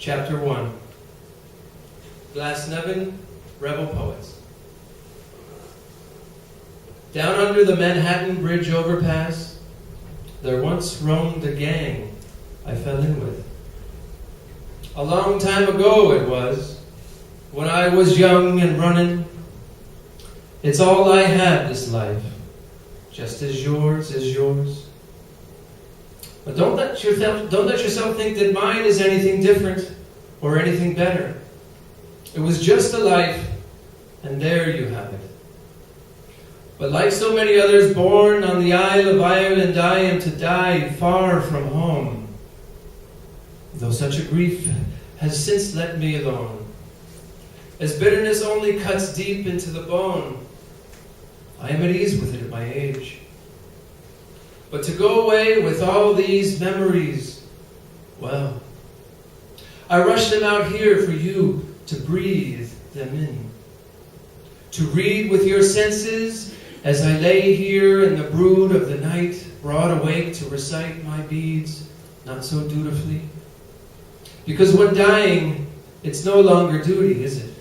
Chapter 1. Glasnevin, Rebel Poets. Down under the Manhattan Bridge overpass, there once roamed a gang I fell in with. A long time ago it was, when I was young and running. It's all I had, this life, just as yours is yours. But don't let yourself think that mine is anything different or anything better. It was just a life, and there you have it. But like so many others born on the Isle of Ireland, I am to die far from home. Though such a grief has since let me alone, as bitterness only cuts deep into the bone, I am at ease with it at my age. But to go away with all these memories, well, I rush them out here for you to breathe them in. To read with your senses as I lay here in the brood of the night, broad awake to recite my beads, not so dutifully. Because when dying, it's no longer duty, is it?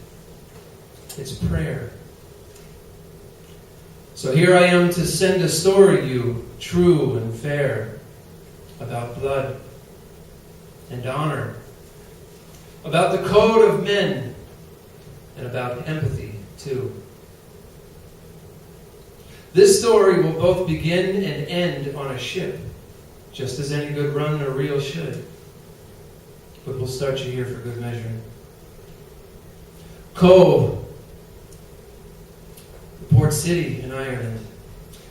It's prayer. So here I am to send a story you, true and fair, about blood and honor, about the code of men, and about empathy, too. This story will both begin and end on a ship, just as any good run or reel should. But we'll start you here for good measure. Cove, the port city in Ireland.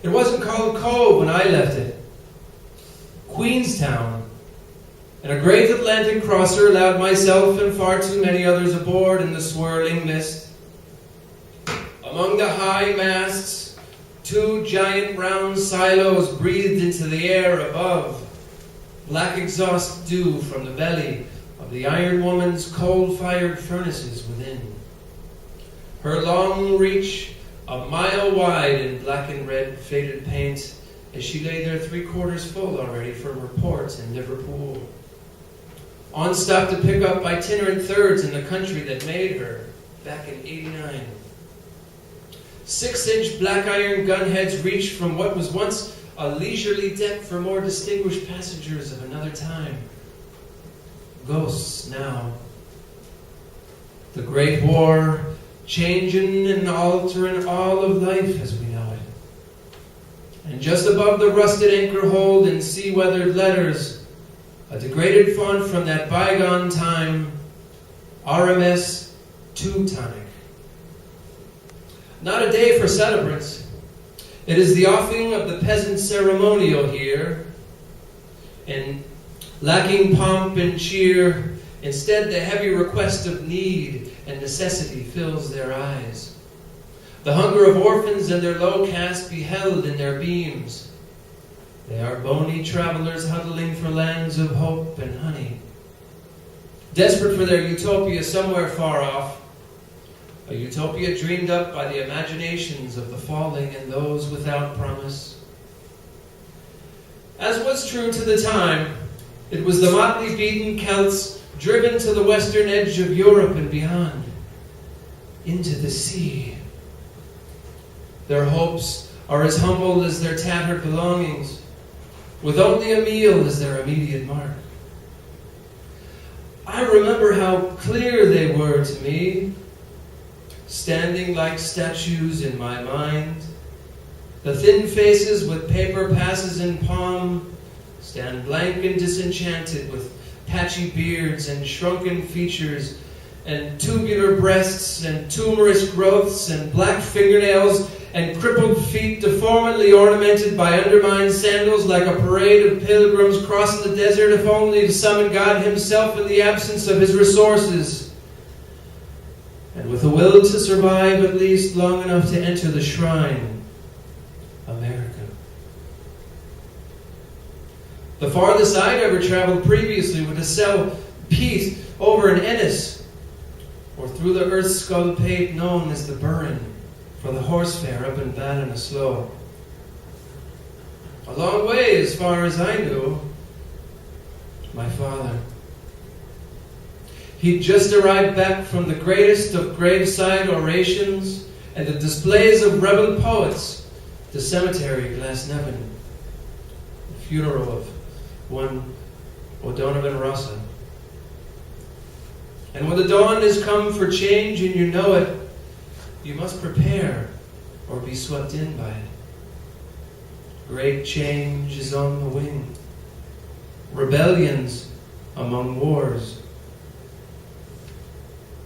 It wasn't called Cove when I left it. Queenstown. And a great Atlantic crosser allowed myself and far too many others aboard in the swirling mist. Among the high masts, two giant round silos breathed into the air above. Black exhaust dew from the belly of the Iron Woman's coal-fired furnaces within. Her long reach, a mile wide in black and red faded paint, as she lay there 3/4 full already from reports in Liverpool. On stop to pick up itinerant thirds in the country that made her back in '89. 6-inch black iron gunheads reached from what was once a leisurely deck for more distinguished passengers of another time. Ghosts now. The Great War, changing and altering all of life as we know it. And just above the rusted anchor hold in sea-weathered letters, a degraded font from that bygone time, RMS Teutonic. Not a day for celebrants. It is the offing of the peasant ceremonial here, and lacking pomp and cheer, instead the heavy request of need and necessity fills their eyes. The hunger of orphans and their low caste beheld in their beams. They are bony travelers huddling for lands of hope and honey. Desperate for their utopia somewhere far off, a utopia dreamed up by the imaginations of the falling and those without promise. As was true to the time, it was the motley beaten Celts driven to the western edge of Europe and beyond, into the sea. Their hopes are as humble as their tattered belongings, with only a meal as their immediate mark. I remember how clear they were to me, standing like statues in my mind. The thin faces with paper passes in palm stand blank and disenchanted with patchy beards and shrunken features and tubular breasts and tumorous growths and black fingernails and crippled feet deformedly ornamented by undermined sandals, like a parade of pilgrims crossing the desert, if only to summon God himself in the absence of his resources, and with a will to survive at least long enough to enter the shrine, America. The farthest I'd ever traveled previously was to sell peat over in Ennis, or through the earth skull pate known as the Burren, for the horse fair up in Ballinasloe. A long way, as far as I knew, my father. He'd just arrived back from the greatest of graveside orations and the displays of rebel poets, the cemetery Glasnevin, the funeral of one O'Donovan Rossa. And when the dawn has come for change and you know it, you must prepare or be swept in by it. Great change is on the wing. Rebellions among wars.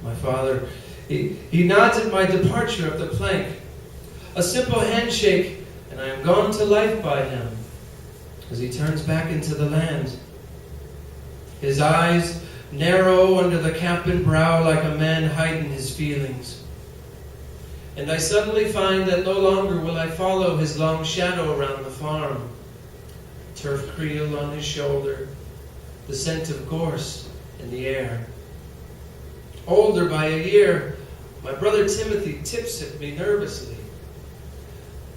My father, he nods at my departure of the plank. A simple handshake, and I am gone to life by him as he turns back into the land. His eyes narrow under the cap and brow like a man hiding his feelings. And I suddenly find that no longer will I follow his long shadow around the farm. Turf creel on his shoulder, the scent of gorse in the air. Older by a year, my brother Timothy tips at me nervously.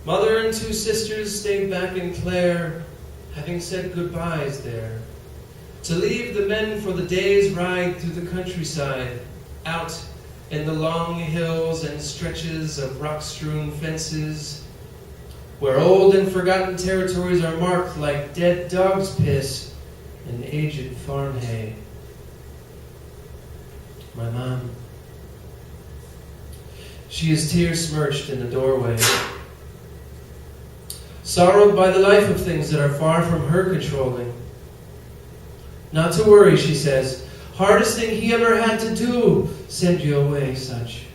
Mother and two sisters stayed back in Clare, having said goodbyes there, to leave the men for the day's ride through the countryside, out in the long hills and stretches of rock-strewn fences, where old and forgotten territories are marked like dead dog's piss and aged farm hay. My mom. She is tear-smirched in the doorway, sorrowed by the life of things that are far from her controlling. Not to worry, she says. Hardest thing he ever had to do, send you away, such.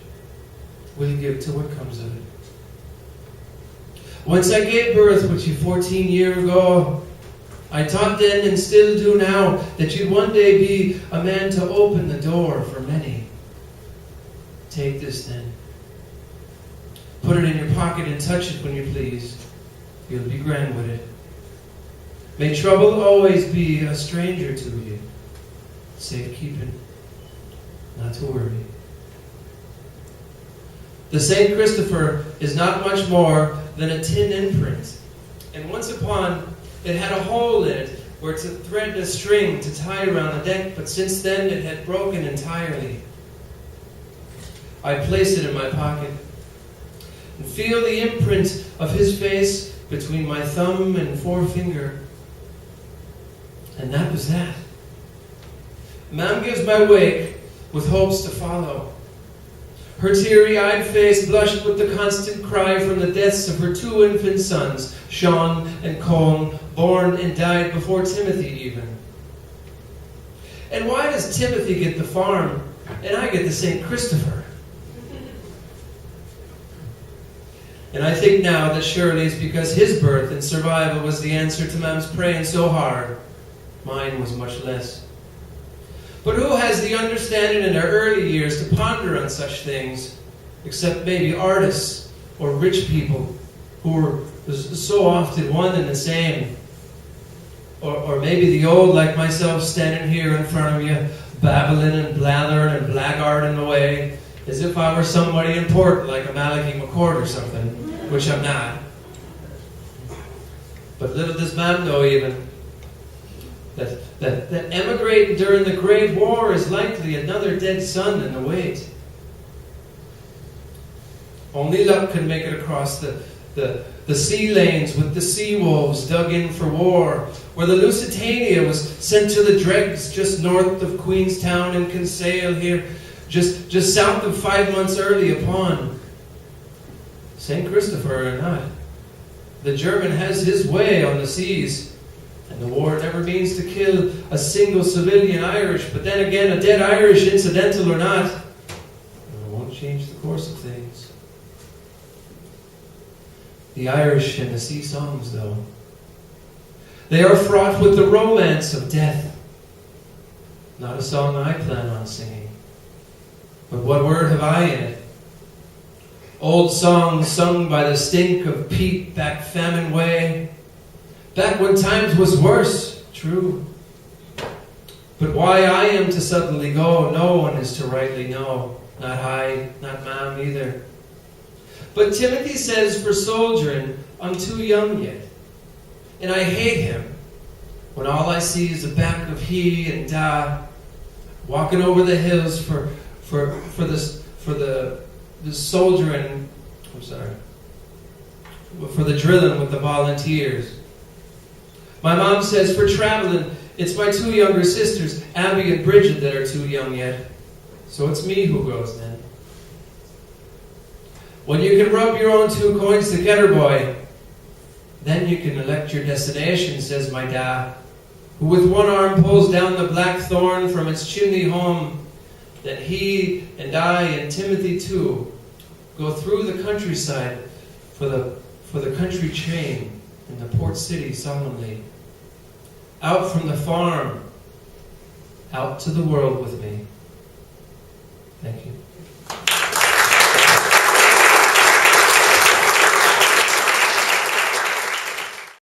We'll give to what comes of it. Once I gave birth with you 14 years ago, I taught then and still do now that you'd one day be a man to open the door for many. Take this then. Put it in your pocket and touch it when you please. You'll be grand with it. May trouble always be a stranger to you. Safekeeping, not to worry. The St. Christopher is not much more than a tin imprint, and once upon it had a hole in it where to thread a string to tie around the deck, but since then it had broken entirely. I place it in my pocket and feel the imprint of his face between my thumb and forefinger. And that was that. Mom gives my wake with hopes to follow. Her teary-eyed face blushed with the constant cry from the deaths of her two infant sons, Sean and Colm, born and died before Timothy even. And why does Timothy get the farm and I get the St. Christopher? And I think now that surely it's because his birth and survival was the answer to Mom's praying so hard. Mine was much less. But who has the understanding in their early years to ponder on such things, except maybe artists or rich people who are so often one and the same? Or maybe the old like myself standing here in front of you, babbling and blathering and blackguarding away, as if I were somebody important like a Malachy McCourt or something, which I'm not. But little does Mom know even that emigrating during the Great War is likely another dead son in the wait. Only luck can make it across the sea lanes with the sea wolves dug in for war, where the Lusitania was sent to the dregs just north of Queenstown and Kinsale here, just south of 5 months early upon. St. Christopher or not, the German has his way on the seas. And the war never means to kill a single civilian Irish, but then again, a dead Irish, incidental or not, it won't change the course of things. The Irish and the sea songs, though, they are fraught with the romance of death. Not a song I plan on singing, but what word have I in it? Old songs sung by the stink of peat back famine way, back when times was worse, true. But why I am to suddenly go, no one is to rightly know. Not I, not Mom either. But Timothy says for soldiering, I'm too young yet. And I hate him when all I see is the back of he and da. walking over the hills for the soldiering. I'm sorry. For the drilling with the volunteers. My mom says for traveling, it's my two younger sisters, Abby and Bridget, that are too young yet. So it's me who goes then. When you can rub your own 2 coins together, boy, then you can elect your destination, says my dad, who with one arm pulls down the black thorn from its chimney home, that he and I and Timothy too go through the countryside for the country train in the port city solemnly, out from the farm, out to the world with me. Thank you.